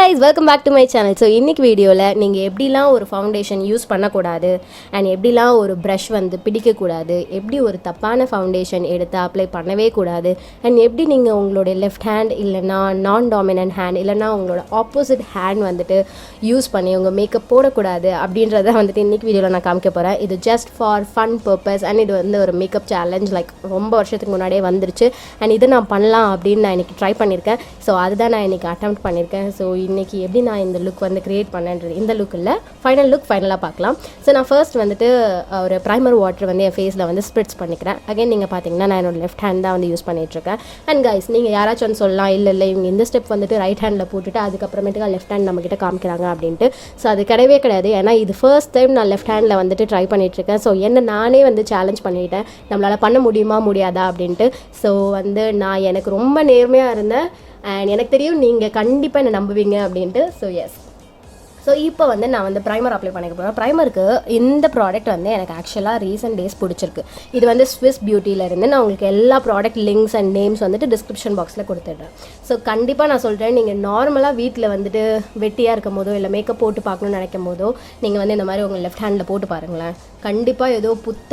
guys, welcome back to my channel. So இன்னைக்கு வீடியோல நீங்க எப்படிலாம் ஒரு ஃபவுண்டேஷன் யூஸ் பண்ணக்கூடாது அண்ட் எப்படிலாம் ஒரு ப்ரஷ் வந்து பிடிக்கக்கூடாது, எப்படி ஒரு தப்பான ஃபவுண்டேஷன் எடுத்து அப்ளை பண்ணவே கூடாது, அண்ட் எப்படி நீங்கள் உங்களோட லெஃப்ட் ஹேண்ட் இல்லைனா நான் டாமினன்ட் ஹேண்ட் இல்லைனா உங்களோட ஆப்போசிட் ஹேண்ட் வந்துட்டு யூஸ் பண்ணி உங்கள் மேக்கப் போடக்கூடாது அப்படின்றத வந்துட்டு இன்றைக்கி வீடியோவில் நான் காமிக்க போகிறேன். இது just for fun purpose and இது வந்து ஒரு மேக்கப் சேலஞ்ச் லைக் ரொம்ப வருஷத்துக்கு முன்னாடியே வந்துருச்சு அண்ட் இது நான் பண்ணலாம் அப்படின்னு நான் இன்றைக்கி ட்ரை பண்ணியிருக்கேன். ஸோ அதுதான் நான் இன்றைக்கி அட்டெம்ப்ட் பண்ணியிருக்கேன். ஸோ இன்றைக்கி எப்படி நான் இந்த லுக் வந்து க்ரியேட் பண்ணேன்றது இந்த லுக் இல்லை, ஃபைனல் லுக் ஃபைனலாக பார்க்கலாம். ஸோ நான் ஃபர்ஸ்ட் வந்துட்டு ஒரு ப்ரைமர் வாட்டர் வந்து என் ஃபேஸில் வந்து ஸ்ப்ரிட்ஸ் பண்ணிக்கிறேன். அகைன் நீங்கள் பார்த்தீங்கன்னா நான் என்னோட லெஃப்ட் ஹேண்ட் தான் வந்து யூஸ் பண்ணிகிட்ருக்கேன். அண்ட் கைஸ் நீங்கள் யாராச்சும் வந்து சொல்லலாம், இல்லை இவங்க இந்த ஸ்டெப் வந்துட்டு ரைட் ஹேண்டில் போட்டுட்டு அதுக்கப்புறமேட்டுக்கு லெஃப்ட் ஹேண்ட் நம்மக்கிட்ட காமிக்கிறாங்க அப்படின்ட்டு. ஸோ அது கிடையவே கிடையாது. ஏன்னா இது ஃபர்ஸ்ட் டைம் நான் லெஃப்ட் ஹேண்டில் வந்துட்டு ட்ரை பண்ணிகிட்ருக்கேன். ஸோ என்ன நானே வந்து சேலஞ்ச் பண்ணிட்டேன், நம்மளால் பண்ண முடியுமா முடியாதா அப்படின்ட்டு. ஸோ வந்து நான் எனக்கு ரொம்ப நேர்மையாக இருந்தேன் அண்ட் எனக்கு தெரியும் நீங்கள் கண்டிப்பாக என்னை நம்புவீங்க அப்படின்ட்டு. ஸோ எஸ், ஸோ இப்போ வந்து நான் வந்து ப்ரைமர் அப்ளை பண்ணிக்க போகிறேன். ப்ரைமருக்கு இந்த ப்ராடக்ட் வந்து எனக்கு ஆக்சுவலாக ரீசெண்ட் டேஸ் பிடிச்சிருக்கு. இது வந்து ஸ்விஸ் பியூட்டியிலேருந்து நான் உங்களுக்கு எல்லா ப்ராடக்ட் லிங்க்ஸ் அண்ட் நேம்ஸ் வந்துட்டு டிஸ்கிரிப்ஷன் பாக்ஸில் கொடுத்துட்றேன். ஸோ கண்டிப்பாக நான் சொல்கிறேன், நீங்கள் நார்மலாக வீட்டில் வந்துட்டு வெட்டியாக இருக்கும் போதோ இல்லை மேக்கப் போட்டு பார்க்கணுன்னு நினைக்கும் போதோ நீங்கள் வந்து இந்த மாதிரி உங்கள் லெஃப்ட் ஹேண்டில் போட்டு பாருங்களேன். கண்டிப்பாக ஏதோ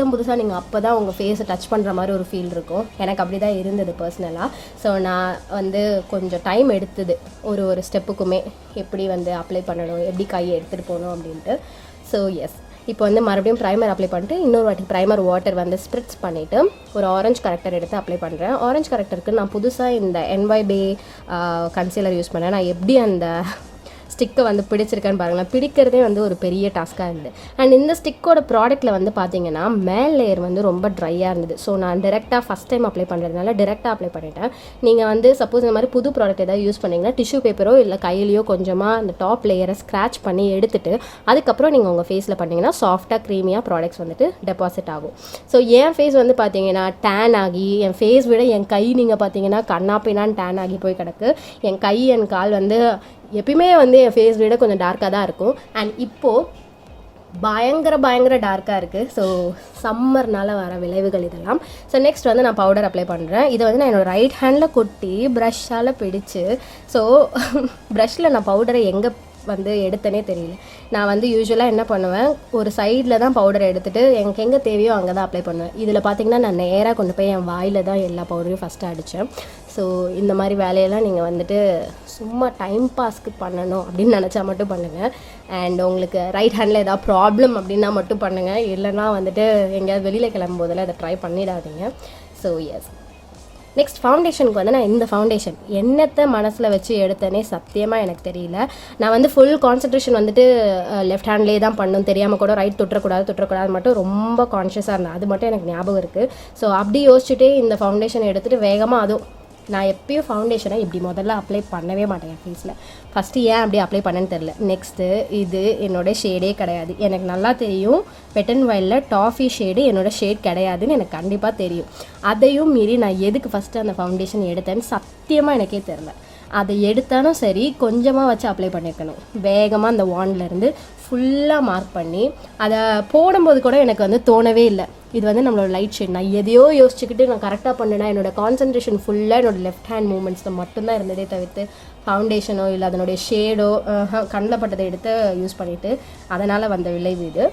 புதுசாக நீங்கள் அப்போ தான் உங்கள் ஃபேஸை டச் பண்ணுற மாதிரி ஒரு ஃபீல் இருக்கும். எனக்கு அப்படி தான் இருந்தது பர்சனலாக. ஸோ நான் வந்து கொஞ்சம் டைம் எடுத்தது ஒரு ஸ்டெப்புக்குமே எப்படி வந்து அப்ளை பண்ணணும், எப்படி கையை எடுத்துகிட்டு போகணும் அப்படின்ட்டு. ஸோ எஸ், இப்போ வந்து மறுபடியும் ப்ரைமர் அப்ளை பண்ணிட்டு இன்னொரு வாட்டி ப்ரைமர் வாட்டர் வந்து ஸ்ப்ரிட்ஸ் பண்ணிவிட்டு ஒரு ஆரஞ்சு கரெக்டர் எடுத்து அப்ளை பண்ணுறேன். ஆரஞ்சு கரெக்டருக்கு நான் புதுசாக இந்த NYB கன்சீலர் யூஸ் பண்ணேன். நான் எப்படி அந்த ஸ்டிக்கை வந்து பிடிச்சிருக்கேன்னு பாருங்களேன். பிடிக்கிறதே வந்து ஒரு பெரிய டாஸ்க்காக இருந்தது. அண்ட் இந்த ஸ்டிக்கோட ப்ராடக்ட்டில் வந்து பார்த்தீங்கன்னா மேல் லேயர் வந்து ரொம்ப ட்ரையாக இருந்தது. ஸோ நான் டேரெக்டாக ஃபஸ்ட் டைம் அப்ளை பண்ணுறதுனால டேரெக்டாக அப்ளை பண்ணிட்டேன். நீங்கள் வந்து சப்போஸ் இந்த மாதிரி புது ப்ராடக்ட் ஏதாவது யூஸ் பண்ணிங்கன்னா டிஷ்யூ பேப்பரோ இல்லை கையிலையோ கொஞ்சமாக அந்த டாப் லேயரை ஸ்க்ராச் பண்ணி எடுத்துகிட்டு அதுக்கப்புறம் நீங்கள் உங்கள் ஃபேஸில் பண்ணிங்கன்னா சாஃப்டாக க்ரீமியாக ப்ராடக்ட்ஸ் வந்துட்டு டெபாசிட் ஆகும். ஸோ என் ஃபேஸ் வந்து பார்த்தீங்கன்னா டேன் ஆகி, என் ஃபேஸ் விட என் கை நீங்கள் பார்த்தீங்கன்னா கண்ணாப்பினான்னு டேன் ஆகி போய் கிடக்கு. என் கை என் கால் வந்து எப்பயுமே வந்து என் ஃபேஸ் விட கொஞ்சம் டார்க்காக தான் இருக்கும். அண்ட் இப்போது பயங்கர டார்க்காக இருக்குது. ஸோ சம்மர்னால் வர விளைவுகள் இதெல்லாம். ஸோ நெக்ஸ்ட் வந்து நான் பவுடர் அப்ளை பண்ணுறேன். இதை வந்து நான் என்னோடய ரைட் ஹேண்டில் கொட்டி ப்ரஷ்ஷால் பிடிச்சு, ஸோ ப்ரஷ்ஷில் நான் பவுடரை எங்கே வந்து எடுத்தனே தெரியல. நான் வந்து யூஸ்வலாக என்ன பண்ணுவேன், ஒரு சைடில் தான் பவுடரை எடுத்துகிட்டு எனக்கு எங்கே தேவையோ அங்கே தான் அப்ளை பண்ணுவேன். இதில் பார்த்திங்கன்னா நான் நேராக கொண்டு போய் என் வாயில் தான் எல்லா பவுடரையும் ஃபஸ்ட்டு அடித்தேன். ஸோ இந்த மாதிரி வேலையெல்லாம் நீங்கள் வந்துட்டு சும்மா டைம் பாஸ்க்கு பண்ணணும் அப்படின்னு நினச்சா மட்டும் பண்ணுங்கள். அண்ட் உங்களுக்கு ரைட் ஹேண்டில் ஏதாவது ப்ராப்ளம் அப்படின்னா மட்டும் பண்ணுங்கள். இல்லைனா வந்துட்டு எங்கேயாவது வெளியில் கிளம்பும் போதில் அதை ட்ரை பண்ணிடாதீங்க. ஸோ எஸ், நெக்ஸ்ட் ஃபவுண்டேஷனுக்கு வந்து நான் இந்த ஃபவுண்டேஷன் என்னத்தை மனசில் வச்சு எடுத்தேனே சத்தியமாக எனக்கு தெரியல. நான் வந்து ஃபுல் கான்சன்ட்ரேஷன் வந்துட்டு லெஃப்ட் ஹேண்ட்லேயே தான் பண்ணணும், தெரியாமல் கூட ரைட் தொட்டுறக்கூடாது மட்டும் ரொம்ப கான்ஷியஸாக இருந்தேன். அது மட்டும் எனக்கு ஞாபகம் இருக்குது. ஸோ அப்படி யோசிச்சுட்டே இந்த ஃபவுண்டேஷன் எடுத்துகிட்டு வேகமாக, அதுவும் நான் எப்பயும் ஃபவுண்டேஷனை இப்படி முதல்ல அப்ளை பண்ணவே மாட்டேன் என் ஃபேஸில். ஃபஸ்ட்டு ஏன் அப்படி அப்ளை பண்ணேன்னு தெரில. நெக்ஸ்ட்டு இது என்னோடய ஷேடே கிடையாது. எனக்கு நல்லா தெரியும் வெட்டன் வைல்டில் டாஃபி ஷேடு என்னோடய ஷேட் கிடையாதுன்னு எனக்கு கண்டிப்பாக தெரியும். அதையும் மீறி நான் எதுக்கு ஃபஸ்ட்டு அந்த ஃபவுண்டேஷன் எடுத்தேன்னு சத்தியமாக எனக்கே தெரில. அதை எடுத்தாலும் சரி கொஞ்சமாக வச்சு அப்ளை பண்ணியிருக்கணும். வேகமாக அந்த வான்லேருந்து ஃபுல்லாக மார்க் பண்ணி அதை போடும்போது கூட எனக்கு வந்து தோணவே இல்லை இது வந்து நம்மளோட லைட் ஷேட். நான் எதையோ யோசிச்சுக்கிட்டு நான் கரெக்டாக பண்ணேன்னா என்னோடய கான்சன்ட்ரேஷன் ஃபுல்லாக என்னோடய லெஃப்ட் ஹேண்ட் மூமெண்ட்ஸில் மட்டும்தான் இருந்ததே தவிர்த்து ஃபவுண்டேஷனோ இல்லை அதனுடைய ஷேடோ கண்ணில் பட்டதை எடுத்து யூஸ் பண்ணிவிட்டு அதனால் வந்த விளைவு இது.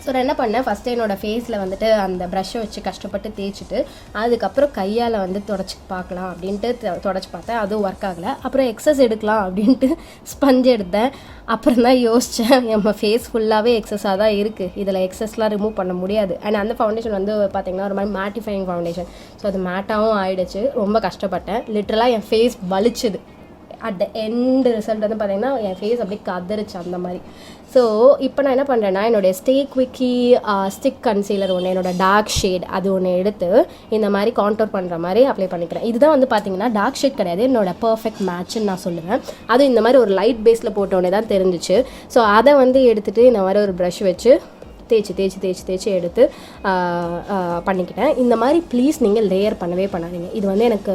ஸோ நான் என்ன பண்ணேன், ஃபஸ்ட்டு என்னோடய ஃபேஸில் வந்துட்டு அந்த ப்ரஷ்ஷை வச்சு கஷ்டப்பட்டு தேய்ச்சிட்டு அதுக்கப்புறம் கையால் வந்து தொடச்சி பார்க்கலாம் அப்படின்ட்டு தொடச்சி பார்த்தேன். அதுவும் ஒர்க் ஆகலை. அப்புறம் எக்ஸஸ் எடுக்கலாம் அப்படின்ட்டு ஸ்பஞ்ச் எடுத்தேன். அப்புறம் தான் யோசித்தேன், நம்ம ஃபேஸ் ஃபுல்லாகவே எக்ஸஸாக தான் இருக்குது, இதில் எக்ஸஸ்லாம் ரிமூவ் பண்ண முடியாது. அண்ட் அந்த ஃபவுண்டேஷன் வந்து பார்த்திங்கன்னா ஒரு மாதிரி மேட்டிஃபையிங் ஃபவுண்டேஷன். ஸோ அது மேட்டாகவும் ஆகிடுச்சு. ரொம்ப கஷ்டப்பட்டேன். லிட்டரலாக என் ஃபேஸ் வலிச்சுது. அட் த எண்ட் ரிசல்ட் வந்து பார்த்திங்கன்னா என் ஃபேஸ் அப்படியே கதறிச்சு அந்த மாதிரி. ஸோ இப்போ நான் என்ன பண்ணுறேன்னா என்னோடய ஸ்டே குவிக்கி ஸ்டிக் கன்சீலர் ஒன்று, என்னோடய டார்க் ஷேட் அது ஒன்று எடுத்து இந்த மாதிரி கான்டோர் பண்ணுற மாதிரி அப்ளை பண்ணிக்கிறேன். இதுதான் வந்து பார்த்திங்கன்னா டார்க் ஷேட் கிடையாது, என்னோடய பர்ஃபெக்ட் மேட்ச்னு நான் சொல்லுவேன். அதுவும் இந்த மாதிரி ஒரு லைட் பேஸில் போட்டோன்னே தான் தெரிஞ்சிச்சு. ஸோ அதை வந்து எடுத்துகிட்டு இந்த மாதிரி ஒரு ப்ரஷ் வச்சு தேய்ச்சி எடுத்து பண்ணிக்கிட்டேன். இந்த மாதிரி ப்ளீஸ் நீங்கள் லேயர் பண்ணவே பண்ணாதீங்க. இது வந்து எனக்கு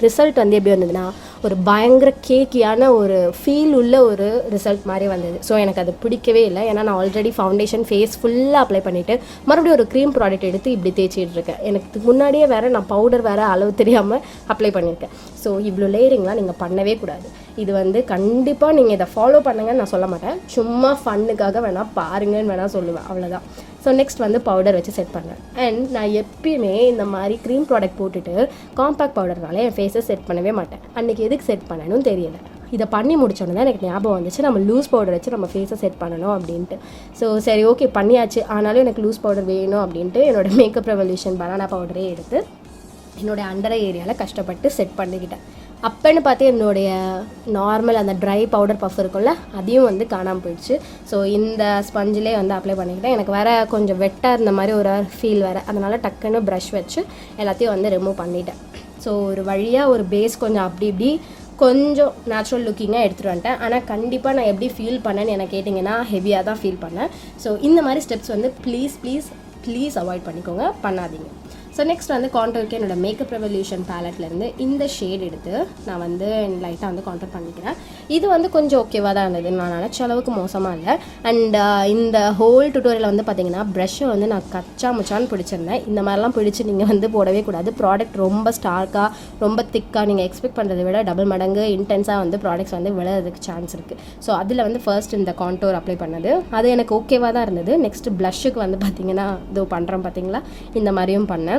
ரிசல்ட் வந்து எப்படி வந்ததுன்னா ஒரு பயங்கர கேக்கியான ஒரு ஃபீல் உள்ள ஒரு ரிசல்ட் மாதிரி வந்தது. ஸோ எனக்கு அது பிடிக்கவே இல்லை. ஏன்னா நான் ஆல்ரெடி ஃபவுண்டேஷன் ஃபேஸ் ஃபுல்லாக அப்ளை பண்ணிவிட்டு மறுபடியும் ஒரு க்ரீம் ப்ராடக்ட் எடுத்து இப்படி தேய்ச்சிட்டு இருக்கேன். எனக்கு முன்னாடியே வேறு நான் பவுடர் வேறு அளவு தெரியாமல் அப்ளை பண்ணியிருக்கேன். ஸோ இவ்வளோ லேயரிங்லாம் நீங்கள் பண்ணவே கூடாது. இது வந்து கண்டிப்பாக நீங்கள் இதை ஃபாலோ பண்ணுங்கன்னு நான் சொல்ல மாட்டேன், சும்மா ஃபன்னுக்காக வேணால் பாருங்கன்னு வேணால் சொல்லுவேன், அவ்வளோதான். ஸோ நெக்ஸ்ட் வந்து பவுடர் வச்சு செட் பண்ணேன். அண்ட் நான் எப்பயுமே இந்த மாதிரி க்ரீம் ப்ராடக்ட் போட்டுட்டு காம்பேக்ட் பவுடர்னால என் ஃபேஸை செட் பண்ணவே மாட்டேன். அன்றைக்கி எதுக்கு செட் பண்ணணும்னு தெரியல. இதை பண்ணி முடிச்சோன்னு தான் எனக்கு ஞாபகம் வந்துச்சு, நம்ம லூஸ் பவுடர் வச்சு நம்ம ஃபேஸை செட் பண்ணணும் அப்படின்ட்டு. ஸோ சரி ஓகே பண்ணியாச்சு, ஆனாலும் எனக்கு லூஸ் பவுடர் வேணும் அப்படின்ட்டு என்னோடய மேக்கப் ரெவல்யூஷன் பனானா பவுடரே எடுத்து என்னோடய அண்டர் ஏரியாவில் கஷ்டப்பட்டு செட் பண்ணிக்கிட்டேன். அப்போன்னு பார்த்து என்னுடைய நார்மல் அந்த ட்ரை பவுடர் பஃப் இருக்கும்ல, அதையும் வந்து காணாமல் போயிடுச்சு. ஸோ இந்த ஸ்பஞ்சிலே வந்து அப்ளை பண்ணிக்கிட்டேன். எனக்கு வேறு கொஞ்சம் வெட்டாக இருந்த மாதிரி ஒரு ஃபீல் வேறு, அதனால் டக்குன்னு ப்ரஷ் வச்சு எல்லாத்தையும் வந்து ரிமூவ் பண்ணிட்டேன். ஸோ ஒரு வழியாக ஒரு பேஸ் கொஞ்சம் அப்படி இப்படி கொஞ்சம் நேச்சுரல் லுக்கிங்காக எடுத்துகிட்டு வந்துட்டேன். ஆனால் கண்டிப்பாக நான் எப்படி ஃபீல் பண்ணேன்னு எனக்கு கேட்டிங்கன்னா ஹெவியாக தான் ஃபீல் பண்ணேன். ஸோ இந்த மாதிரி ஸ்டெப்ஸ் வந்து ப்ளீஸ் அவாய்ட் பண்ணிக்கோங்க, பண்ணாதீங்க. ஸோ நெக்ஸ்ட் வந்து கான்டோருக்கு என்னோடய மேக்கப் ரெவல்யூஷன் பேலட்லேருந்து இந்த ஷேட் எடுத்து நான் வந்து லைட்டாக வந்து கான்டோர் பண்ணிக்கிறேன். இது வந்து கொஞ்சம் ஓகேவாக தான் இருந்தது, நான் நினச்ச அளவுக்கு மோசமாக இல்லை. அண்ட் இந்த ஹோல் டுட்டோரியல் வந்து பார்த்திங்கன்னா ப்ரஷ்ஷை வந்து நான் கச்சா முச்சான்னு பிடிச்சிருந்தேன். இந்த மாதிரிலாம் பிடிச்சி நீங்கள் வந்து போடவே கூடாது. ப்ராடக்ட் ரொம்ப ஸ்டார்க்காக ரொம்ப திக்காக நீங்கள் எக்ஸ்பெக்ட் பண்ணுறதை விட டபுள் மடங்கு இன்டென்ஸாக வந்து ப்ராடக்ட்ஸ் வந்து விழுறதுக்கு சான்ஸ் இருக்குது. ஸோ அதில் வந்து ஃபர்ஸ்ட் இந்த கான்டோர் அப்ளை பண்ணது அது எனக்கு ஓகேவாக தான் இருந்தது. நெக்ஸ்ட் ப்ளஷ்ஷுக்கு வந்து பார்த்திங்கன்னா இதோ பண்ணுறேன் பார்த்தீங்களா, இந்த மாதிரியும் பண்ணேன்.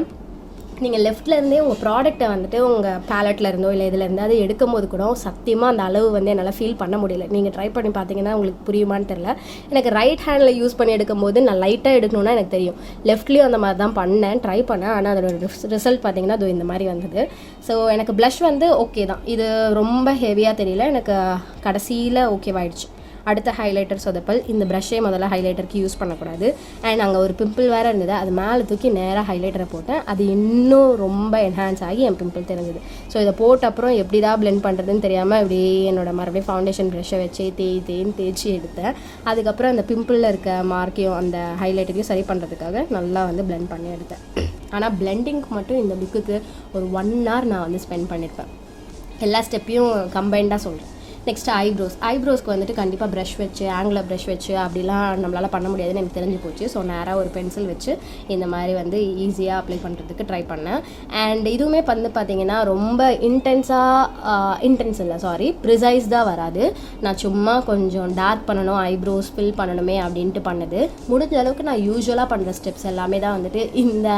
நீங்கள் லெஃப்ட்லேருந்தே உங்கள் ப்ராடக்ட்டை வந்துட்டு உங்கள் பேலட்டில் இருந்தோ இல்லை இதில் இருந்தால் அது எடுக்கும் போது கூட சத்தியமாக அந்த அளவு வந்து என்னால் ஃபீல் பண்ண முடியல. நீங்கள் ட்ரை பண்ணி பார்த்தீங்கன்னா உங்களுக்கு புரியுமான்னு தெரில. எனக்கு ரைட் ஹேண்டில் யூஸ் பண்ணி எடுக்கும்போது நான் லைட்டாக எடுக்கணும்னா எனக்கு தெரியும். லெஃப்ட்லேயும் அந்த மாதிரி தான் ட்ரை பண்ணேன். ஆனால் அதோட ரிசல்ட் பார்த்தீங்கன்னா அது இந்த மாதிரி வந்தது. ஸோ எனக்கு ப்ளஷ் வந்து ஓகே தான், இது ரொம்ப ஹெவியாக தெரியல, எனக்கு கடைசியில் ஓகேவாயிடுச்சு. அடுத்த ஹைலைட்டர் சொதப்பல். இந்த ப்ரஷ்ஷே முதல்ல ஹைலைட்டருக்கு யூஸ் பண்ணக்கூடாது. அண்ட் அங்கே ஒரு பிம்பிள் வேறு இருந்தது, அது மேலே தூக்கி நேராக ஹைலைட்டரை போட்டேன். அது இன்னும் ரொம்ப என்ஹான்ஸ் ஆகி என் பிம்பிள் தெரிஞ்சுது. ஸோ இதை போட்ட அப்புறம் எப்படி தான் பிளெண்ட் பண்ணுறதுன்னு தெரியாமல் இப்படி என்னோட மறுபடியும் ஃபவுண்டேஷன் ப்ரஷ்ஷை வச்சு தேய்ச்சி எடுத்தேன். அதுக்கப்புறம் அந்த பிம்பிளில் இருக்க மார்க்கையும் அந்த ஹைலைட்டரையும் சரி பண்ணுறதுக்காக நல்லா வந்து பிளெண்ட் பண்ணி எடுத்தேன். ஆனால் பிளெண்டிங்க்கு மட்டும் இந்த லுக்குக்கு ஒரு 1 hour நான் வந்து ஸ்பெண்ட் பண்ணியிருப்பேன். எல்லா ஸ்டெப்பையும் கம்பைண்டாக சொல்கிறேன். நெக்ஸ்ட் ஐப்ரோஸ்க்கு வந்துட்டு கண்டிப்பாக ப்ரஷ் வச்சு ஆங்குலர் ப்ரஷ் வச்சு அப்படிலாம் நம்மளால் பண்ண முடியாதுன்னு எனக்கு தெரிஞ்சு போச்சு. ஸோ நேராக ஒரு பென்சில் வச்சு இந்த மாதிரி வந்து ஈஸியாக அப்ளை பண்ணுறதுக்கு ட்ரை பண்ணேன். அண்ட் இதுவுமே வந்து பார்த்திங்கன்னா ரொம்ப ப்ரிசைஸ்டாக வராது. நான் சும்மா கொஞ்சம் டார்க் பண்ணணும், ஐப்ரோஸ் ஃபில் பண்ணணுமே அப்படின்ட்டு பண்ணது. முடிஞ்ச அளவுக்கு நான் யூஸ்வலாக பண்ணுற ஸ்டெப்ஸ் எல்லாமே தான் வந்துட்டு இந்த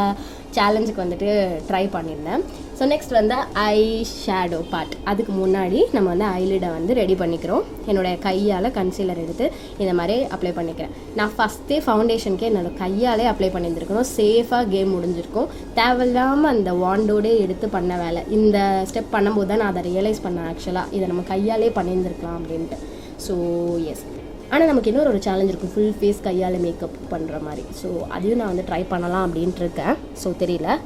சேலஞ்சுக்கு வந்துட்டு ட்ரை பண்ணியிருந்தேன். ஸோ நெக்ஸ்ட் வந்து ஐ ஷேடோ பார்ட். அதுக்கு முன்னாடி நம்ம வந்து ஐலிடை வந்து ரெடி பண்ணிக்கிறோம். என்னோடய கையால் கன்சீலர் எடுத்து இந்த மாதிரி அப்ளை பண்ணிக்கிறேன். நான் ஃபஸ்ட்டே ஃபவுண்டேஷனுக்கே என்னோடய கையாலே அப்ளை பண்ணியிருந்துருக்கணும், சேஃபாக கேம் முடிஞ்சிருக்கும். தேவையில்லாமல் அந்த வாண்டோடே எடுத்து பண்ண வேலை. இந்த ஸ்டெப் பண்ணும்போது தான் நான் அதை ரியலைஸ் பண்ணேன், ஆக்சுவலாக இதை நம்ம கையாலே பண்ணியிருந்துருக்கலாம் அப்படின்ட்டு. ஸோ எஸ், ஆனால் நமக்கு இன்னொரு ஒரு சேலஞ்ச் இருக்கும், ஃபுல் ஃபேஸ் கையால் மேக்கப் பண்ணுற மாதிரி. ஸோ அதையும் நான் வந்து ட்ரை பண்ணலாம் அப்படின்ட்டு இருக்கேன். ஸோ தெரியல.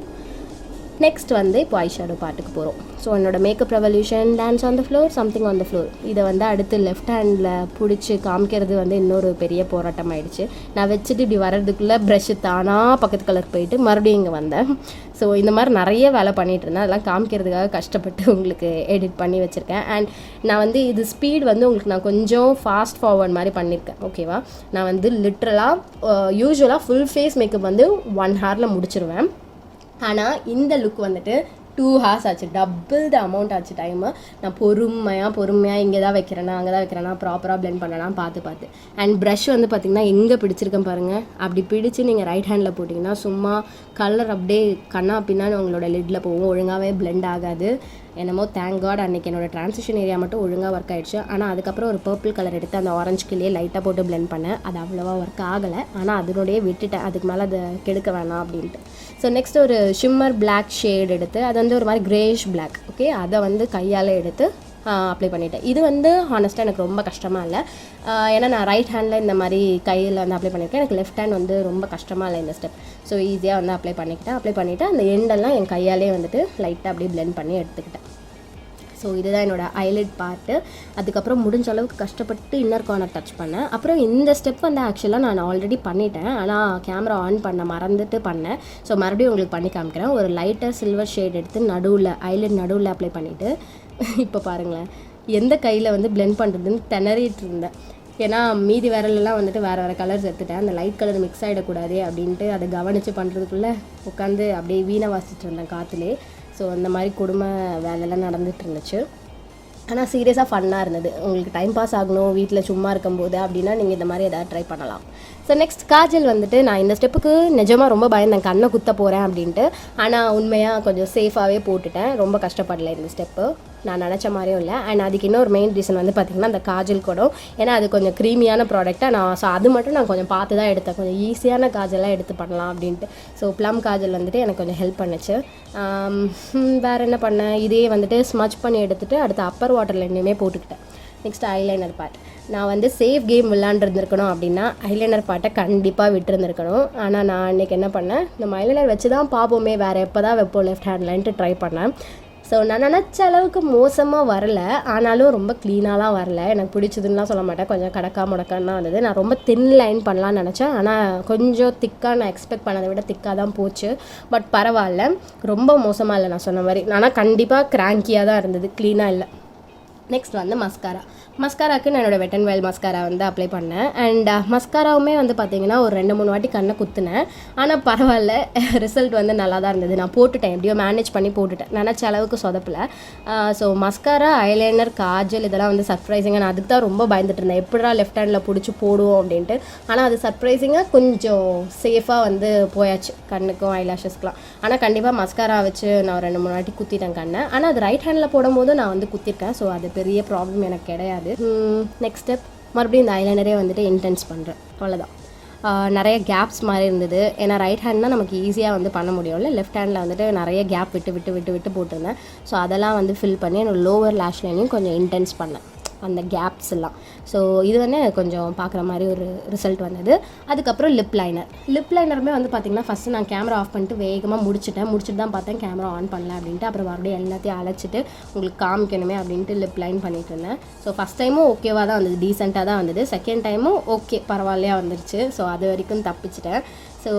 நெக்ஸ்ட் வந்து இப்போ ஐஷேடோ பார்ட்டுக்கு போகிறோம். ஸோ என்னோடய makeup revolution dance on the floor, something on the floor, இதை வந்து அடுத்து லெஃப்ட் ஹேண்டில் பிடிச்சி காமிக்கிறது வந்து இன்னொரு பெரிய போராட்டம் ஆகிடுச்சு. நான் வச்சுட்டு இப்படி வர்றதுக்குள்ளே ப்ரஷ்ஷு தானாக பக்கத்து கலர் போயிட்டு மறுபடியும் இங்கே வந்தேன். ஸோ இந்த மாதிரி நிறைய வேலை பண்ணிகிட்டு இருந்தேன். அதெல்லாம் காமிக்கிறதுக்காக கஷ்டப்பட்டு உங்களுக்கு எடிட் பண்ணி வச்சுருக்கேன். அண்ட் நான் வந்து இது ஸ்பீட் வந்து உங்களுக்கு நான் கொஞ்சம் ஃபாஸ்ட் ஃபார்வர்ட் மாதிரி பண்ணியிருக்கேன், ஓகேவா. நான் வந்து லிட்ரலாக யூஸ்வலாக ஃபுல் ஃபேஸ் மேக்கப் வந்து 1 hour முடிச்சிருவேன். ஆனால் இந்த லுக் வந்துட்டு 2 hours ஆச்சு, டபுள் த அமௌண்ட் ஆச்சு டைமு. நான் பொறுமையாக இங்கே தான் வைக்கிறேன்னா அங்கே தான் வைக்கிறேன்னா ப்ராப்பராக பிளெண்ட் பண்ணலாம் பார்த்து. அண்ட் ப்ரஷ் வந்து பார்த்திங்கன்னா எங்கே பிடிச்சிருக்கேன் பாருங்கள். அப்படி பிடிச்சி நீங்கள் ரைட் ஹேண்டில் போட்டிங்கன்னா சும்மா கலர் அப்படியே கண்ணா பின்னான்னு உங்களோட லிட்டில் போகும், ஒழுங்காகவே பிளெண்ட் ஆகாது. என்னமோ தேங்க் காட் அன்றைக்கி என்னோடய ட்ரான்சிஷன் ஏரியா மட்டும் ஒழுங்காக ஒர்க் ஆகிடுச்சு. ஆனால் அதுக்கப்புறம் ஒரு பர்பிள் கலர் எடுத்து அந்த ஆரஞ்சுக்குள்ளேயே லைட்டாக போட்டு பிளெண்ட் பண்ணேன். அது அவ்வளோவா ஒர்க் ஆகலை, ஆனால் அதனுடைய விட்டுட்டேன், அதுக்கு மேலே அதை கெடுக்க வேணாம் அப்படின்ட்டு. ஸோ நெக்ஸ்ட் ஒரு ஷிம்மர் பிளாக் ஷேட் எடுத்து அது வந்து ஒரு மாதிரி கிரேஷ் பிளாக், ஓகே, அதை வந்து கையால் எடுத்து அப்ளை பண்ணிட்டேன். இது வந்து ஹானஸ்ட்டாக எனக்கு ரொம்ப கஷ்டமாக இல்லை, ஏன்னா நான் ரைட் ஹேண்டில் இந்த மாதிரி கையில் வந்து அப்ளை பண்ணியிருக்கேன். எனக்கு லெஃப்ட் ஹேண்ட் வந்து ரொம்ப கஷ்டமாக இல்லை இந்த ஸ்டெப். ஸோ ஈஸியாக வந்து அப்ளை பண்ணிவிட்டு அந்த எண்டெல்லாம் என் கையாலே வந்துட்டு லைட்டாக அப்படியே பிளெண்ட் பண்ணி எடுத்துக்கிட்டேன். ஸோ இதுதான் என்னோடய ஐலிட் பார்ட்டு. அதுக்கப்புறம் முடிஞ்ச அளவுக்கு கஷ்டப்பட்டு இன்னர் கார்னர் டச் பண்ணேன். அப்புறம் இந்த ஸ்டெப் வந்து ஆக்சுவலாக நான் ஆல்ரெடி பண்ணிட்டேன், ஆனால் கேமரா ஆன் பண்ண மறந்துட்டு பண்ணேன். ஸோ மறுபடியும் உங்களுக்கு பண்ணி காமிக்கிறேன். ஒரு லைட்டாக சில்வர் ஷேட் எடுத்து ஐலிட் நடுவில் அப்ளை பண்ணிவிட்டு இப்போ பாருங்களேன் எந்த கையில் வந்து பிளெண்ட் பண்ணுறதுன்னு திணறிட்டு இருந்தேன். ஏன்னா மீதி விரலெல்லாம் வந்துட்டு வேறு கலர்ஸ் எடுத்துட்டேன், அந்த லைட் கலர் மிக்ஸ் ஆகிடக்கூடாது அப்படின்ட்டு அதை கவனித்து பண்ணுறதுக்குள்ளே உட்காந்து அப்படியே வீணை வாசிச்சுட்டு இருந்தேன் காற்றுலே. ஸோ அந்த மாதிரி கொடுமை வேலையெல்லாம் நடந்துகிட்டு இருந்துச்சு. ஆனால் சீரியஸாக ஃபன்னாக இருந்தது. உங்களுக்கு டைம் பாஸ் ஆகணும் வீட்டில் சும்மா இருக்கும்போது அப்படின்னா நீங்கள் இந்த மாதிரி எதாவது ட்ரை பண்ணலாம். ஸோ நெக்ஸ்ட் காஜல் வந்துட்டு நான் இந்த ஸ்டெப்புக்கு நிஜமாக ரொம்ப பயந்தேன், கண்ணை குத்த போகிறேன் அப்படின்ட்டு. ஆனால் உண்மையாக கொஞ்சம் சேஃபாகவே போட்டுட்டேன், ரொம்ப கஷ்டப்படலை இந்த ஸ்டெப்பு, நான் நினச்ச மாதிரியும் இல்லை. அண்ட் அதுக்கு இன்னொரு மெயின் ரீசன் வந்து பார்த்திங்கன்னா அந்த காஜல் கூடம், ஏன்னா அது கொஞ்சம் க்ரீமியான ப்ராடக்டாக ஸோ அது மட்டும் நான் கொஞ்சம் பார்த்து தான் எடுத்தேன், கொஞ்சம் ஈஸியான காஜலாக எடுத்து பண்ணலாம் அப்படின்ட்டு. ஸோ ப்ளம் காஜல் வந்துட்டு எனக்கு கொஞ்சம் ஹெல்ப் பண்ணுச்சு. வேறு என்ன பண்ணேன், இதே வந்துட்டு ஸ்மச் பண்ணி எடுத்துகிட்டு அடுத்து அப்பர் வாட்டரில் இன்னுமே போட்டுக்கிட்டேன். நெக்ஸ்ட் ஐலைனர் பார்ட், நான் வந்து சேஃப் கேம் விளாண்டுருந்துருக்கணும் அப்படின்னா ஐலைனர் பார்ட்டை கண்டிப்பாக விட்டுருந்துருக்கணும். ஆனால் நான் அன்றைக்கி என்ன பண்ணேன், நம்ம ஐலைனர் வச்சு தான் பார்ப்போமே, வேறு எப்போ தான் வைப்போம் லெஃப்ட் ஹேண்ட்லன்ட்டு ட்ரை பண்ணேன். ஸோ நான் நினச்ச அளவுக்கு மோசமாக வரல, ஆனாலும் ரொம்ப க்ளீனாலாம் வரல. எனக்கு பிடிச்சதுன்னெலாம் சொல்ல மாட்டேன், கொஞ்சம் கடக்கா முடக்கான்னு தான் வந்தது. நான் ரொம்ப தின் லைன் பண்ணலான்னு நினச்சேன், ஆனால் கொஞ்சம் திக்காக நான் எக்ஸ்பெக்ட் பண்ணதை விட திக்காக தான் போச்சு. பட் பரவாயில்ல, ரொம்ப மோசமாக இல்லை நான் சொன்ன மாதிரி. ஆனால் கண்டிப்பாக கிராங்கியாக தான் இருந்தது, க்ளீனாக இல்லை. நெக்ஸ்ட் வந்து மஸ்காராக்கு நான் என்னோடய வெட் அண்ட் வைல்ட் மஸ்காரா வந்து அப்ளை பண்ணேன். அண்ட் மஸ்காராவுமே வந்து பார்த்திங்கன்னா ஒரு 2-3 வாட்டி கண்ணை குத்துனேன். ஆனால் பரவாயில்ல, ரிசல்ட் வந்து நல்லா தான் இருந்தது. நான் போட்டுட்டேன், எப்படியோ மேனேஜ் பண்ணி போட்டுட்டேன், நினச்ச அளவுக்கு சொதப்பில். ஸோ மஸ்காரா, ஐலைனர், காஜல் இதெல்லாம் வந்து சர்ப்ரைசிங்காக, நான் அதுக்கு தான் ரொம்ப பயந்துட்டு இருந்தேன், எப்படா லெஃப்ட் ஹேண்டில் பிடிச்சி போடுவோம் அப்படின்ட்டு. ஆனால் அது சர்ப்ரைசிங்காக கொஞ்சம் சேஃபாக வந்து போயாச்சு கண்ணுக்கும் ஐலாஷஸ்க்குலாம். ஆனால் கண்டிப்பாக மஸ்காரா வச்சு நான் 2-3 வாட்டி குத்திட்டேன் கண்ணை. ஆனால் அது ரைட் ஹேண்டில் போடும்போது நான் வந்து குத்திருக்கேன், ஸோ அது பெரிய ப்ராப்ளம் எனக்கு கிடையாது. நெக்ஸ்ட் ஸ்டெப் மறுபடியும் இந்த ஐலைனரே வந்துட்டு இன்டென்ஸ் பண்ணுறேன், அவ்வளோதான். நிறைய கேப்ஸ் மாதிரி இருந்தது, ஏன்னா ரைட் ஹேண்ட்னால் நமக்கு ஈஸியாக வந்து பண்ண முடியும்ல, லெஃப்ட் ஹேண்டில் வந்துட்டு நிறைய கேப் விட்டு போட்டிருந்தேன். ஸோ அதெல்லாம் வந்து ஃபில் பண்ணி என்னோடய லோவர் லேஷ் லைனையும் கொஞ்சம் இன்டென்ஸ் பண்ணேன், அந்த கேப்ஸ் எல்லாம். ஸோ இது வந்து கொஞ்சம் பார்க்குற மாதிரி ஒரு ரிசல்ட் வந்தது. அதுக்கப்புறம் லிப் லைனருமே வந்து பார்த்திங்கன்னா ஃபஸ்ட்டு நான் கேமரா ஆஃப் பண்ணிட்டு வேகமாக முடிச்சுட்டு தான் பார்த்தேன் கேமரா ஆன் பண்ணல அப்படின்ட்டு. அப்புறம் மறுபடியும் எல்லாத்தையும் அழைச்சிட்டு உங்களுக்கு காமிக்கணுமே அப்படின்ட்டு லிப் லைன் பண்ணிட்டு இருந்தேன். ஸோ ஃபஸ்ட் டைமும் ஓகேவாக தான் வந்தது, டீசெண்டாக தான் வந்தது. செகண்ட் டைமும் ஓகே பரவாயில்லையா வந்துருச்சு. ஸோ அது வரைக்கும் தப்பிச்சிட்டேன். ஸோ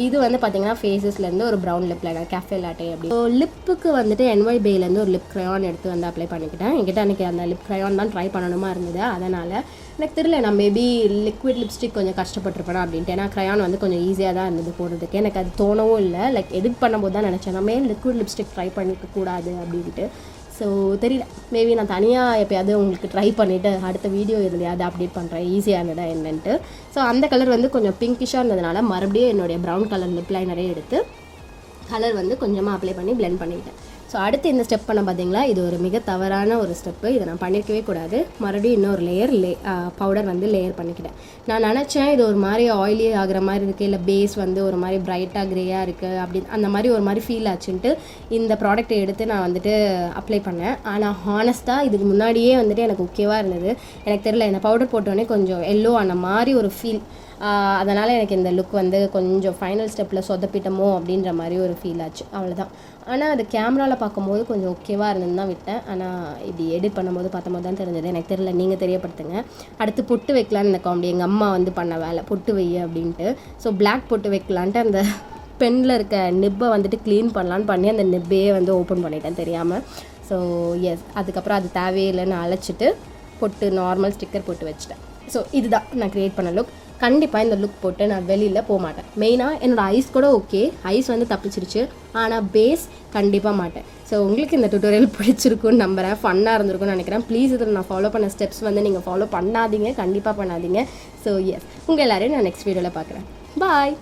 இது வந்து பார்த்திங்கன்னா ஃபேஸஸ்லேருந்து ஒரு brown lip liner cafe latte அப்படி. ஸோ லிப்புக்கு வந்துட்டு NYBலேருந்து ஒரு லிப் க்ரையான் எடுத்து வந்து அப்ளை பண்ணிக்கிட்டேன். என்கிட்ட அன்றைக்கி அந்த லிப் க்ரையான் தான் ட்ரை பண்ணணுமா இருந்தது, அதனால் எனக்கு தெரியல, நான் மேபி லிக்விட் லிப்ஸ்டிக் கொஞ்சம் கஷ்டப்பட்டுருப்பேன் அப்படின்ட்டு. ஏன்னா க்ரையான் வந்து கொஞ்சம் ஈஸியாக தான் இருந்தது போடுறதுக்கு, எனக்கு அது தோணவும் இல்லை. லைக் எடிட் பண்ணும்போது தான் நினச்சேன் நம்ம ஏன் லிக்விட் லிப்ஸ்டிக் ட்ரை பண்ணிக்கக்கூடாது அப்படின்ட்டு. ஸோ தெரியல, மேபி நான் தனியாக எப்போயாவது உங்களுக்கு ட்ரை பண்ணிவிட்டு அடுத்த வீடியோ எதுலையாவது அப்டேட் பண்ணுறேன் ஈஸியாக இருந்ததா என்னன்ட்டு. ஸோ அந்த கலர் வந்து கொஞ்சம் பிங்கிஷாக இருந்ததுனால மறுபடியும் என்னுடைய ப்ரௌன் கலர் லிப் லைனரே எடுத்து கலர் வந்து கொஞ்சமாக அப்ளை பண்ணி பிளெண்ட் பண்ணிக்கிட்டேன். ஸோ அடுத்து இந்த ஸ்டெப் பண்ண பார்த்தீங்களா, இது ஒரு மிக தவறான ஒரு ஸ்டெப்பு, இதை நான் பண்ணியிருக்கவே கூடாது. மறுபடியும் இன்னொரு லேயர் பவுடர் வந்து லேயர் பண்ணிக்கிட்டேன். நான் நினச்சேன் இது ஒரு மாதிரி ஆயிலி ஆகிற மாதிரி இருக்குது, இல்லை பேஸ் வந்து ஒரு மாதிரி பிரைட்டாக க்ரேயாக இருக்குது அப்படின்னு அந்த மாதிரி ஒரு மாதிரி ஃபீல் ஆச்சுன்ட்டு இந்த ப்ராடக்ட்டை எடுத்து நான் வந்துட்டு அப்ளை பண்ணேன். ஆனால் ஹானஸ்ட்டாக இதுக்கு முன்னாடியே வந்துட்டு எனக்கு ஓகேவாக இருந்தது. எனக்கு தெரியல, இந்த பவுடர் போட்டோடனே கொஞ்சம் எல்லோ ஆன மாதிரி ஒரு ஃபீல், அதனால் எனக்கு இந்த லுக் வந்து கொஞ்சம் ஃபைனல் ஸ்டெப்பில் சொதப்பிட்டமோ அப்படின்ற மாதிரி ஒரு ஃபீல் ஆச்சு, அவ்வளோதான். ஆனால் அது கேமராவில் பார்க்கும்போது கொஞ்சம் ஓகேவாக இருந்துன்னு தான் விட்டேன். ஆனால் இப்படி எடிட் பண்ணும்போது பார்த்தம்போது தான் தெரிஞ்சது. எனக்கு தெரியல, நீங்கள் தெரியப்படுத்துங்க. அடுத்து பொட்டு வைக்கலான்னு இந்த காமெடி எங்கள் அம்மா வந்து பண்ண வேலை, பொட்டு வை அப்படின்ட்டு. ஸோ பிளாக் பொட்டு வைக்கலான்ட்டு அந்த பெனில் இருக்க நிப்பை வந்துட்டு க்ளீன் பண்ணலான்னு பண்ணி அந்த நிப்பையே வந்து ஓப்பன் பண்ணிட்டேன் தெரியாமல். ஸோ எஸ், அதுக்கப்புறம் அது தேவையில்லைன்னு அழைச்சிட்டு பொட்டு நார்மல் ஸ்டிக்கர் போட்டு வச்சுட்டேன். ஸோ இதுதான் நான் க்ரியேட் பண்ண லுக். கண்டிப்பாக இந்த லுக் போட்டு நான் வெளியில் போக மாட்டேன். மெயினாக என்னோடய ஐஸ் கூட ஓகே, ஐஸ் வந்து தப்பிச்சிருச்சு, ஆனால் பேஸ் கண்டிப்பாக மாட்டேன். ஸோ உங்களுக்கு இந்த டுட்டோரியல் பிடிச்சிருக்குன்னு நம்புகிறேன், ஃபன்னாக இருந்திருக்குன்னு நினைக்கிறேன். ப்ளீஸ் இதில் நான் ஃபாலோ பண்ண ஸ்டெப்ஸ் வந்து நீங்கள் ஃபாலோ பண்ணாதீங்க, கண்டிப்பாக பண்ணாதீங்க. ஸோ எஸ், உங்கள் எல்லோரையும் நான் நெக்ஸ்ட் வீடியோவில் பார்க்குறேன். பாய்.